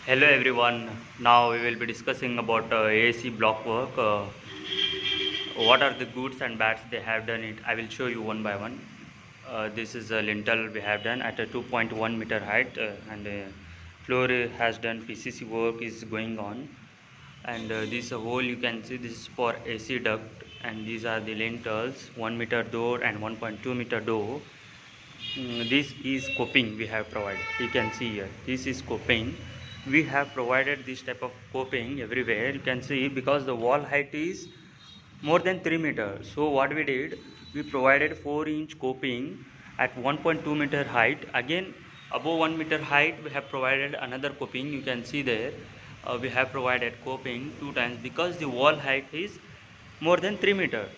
Hello everyone. Now we will be discussing about AC block work. What are the goods and bads they have done it. I will show you one by one. This is a lintel we have done at a 2.1 meter height, and floor has done PCC work is going on. And this hole you can see, this is for AC duct, and these are the lintels, 1 meter door and 1.2 meter door. This is coping we have provided. You can see here, this is coping. We have provided this type of coping everywhere. You can see, because the wall height is more than 3 meters. So what we did, we provided 4-inch coping at 1.2 meter height. Again, above 1 meter height, we have provided another coping. You can see there, we have provided coping 2 times because the wall height is more than 3 meters.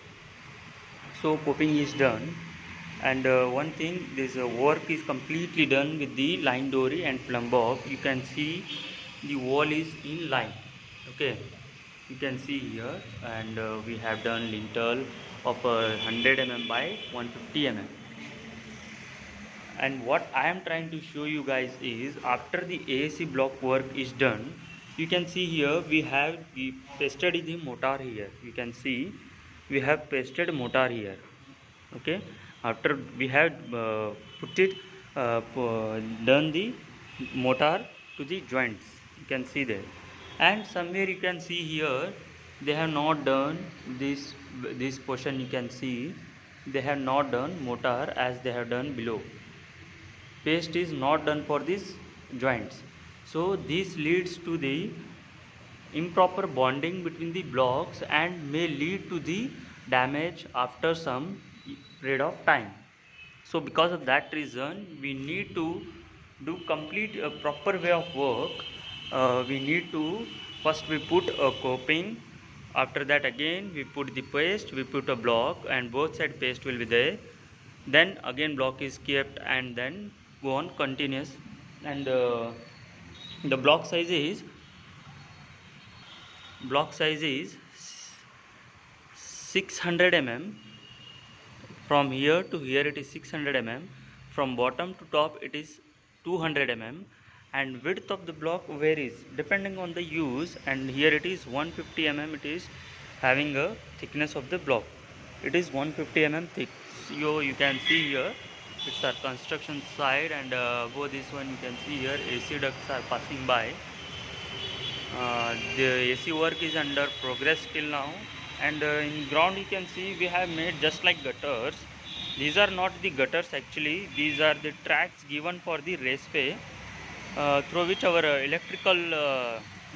So coping is done. And one thing, this work is completely done with the line dory and plumb bob. You can see the wall is in line. Okay, you can see here, and we have done lintel of 100 mm by 150 mm. And what I am trying to show you guys is, after the AAC block work is done, you can see here we pasted the mortar here. You can see we have pasted mortar here. Okay, after we have done the mortar to the joints, you can see there. And somewhere you can see here they have not done this portion. You can see they have not done mortar as they have done below. Paste is not done for these joints, so this leads to the improper bonding between the blocks and may lead to the damage after some period of time. So because of that reason, we need to do complete a proper way of work. We need to first we put a coping, after that again we put the paste, we put a block, and both side paste will be there. Then again block is kept, and then go on continuous. And the block size is 600 mm. From here to here it is 600 mm. From bottom to top it is 200 mm. And width of the block varies depending on the use, and here it is 150 mm. It is having a thickness of the block. It is 150 mm thick. So you can see here it's our construction side, and above this one you can see here AC ducts are passing by. The AC work is under progress till now. And in ground you can see we have made just like gutters. These are not the gutters actually, these are the tracks given for the raceway, through which our electrical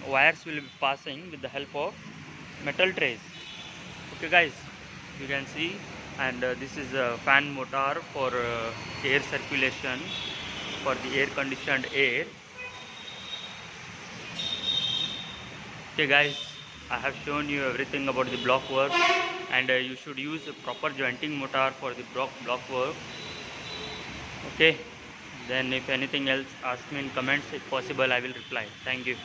wires will be passing with the help of metal trays. Okay guys, you can see. And this is a fan motor for air circulation, for the air conditioned air. Okay guys, I have shown you everything about the block work, and you should use a proper jointing mortar for the block work. Okay, then if anything else, ask me in comments. If possible, I will reply. Thank you.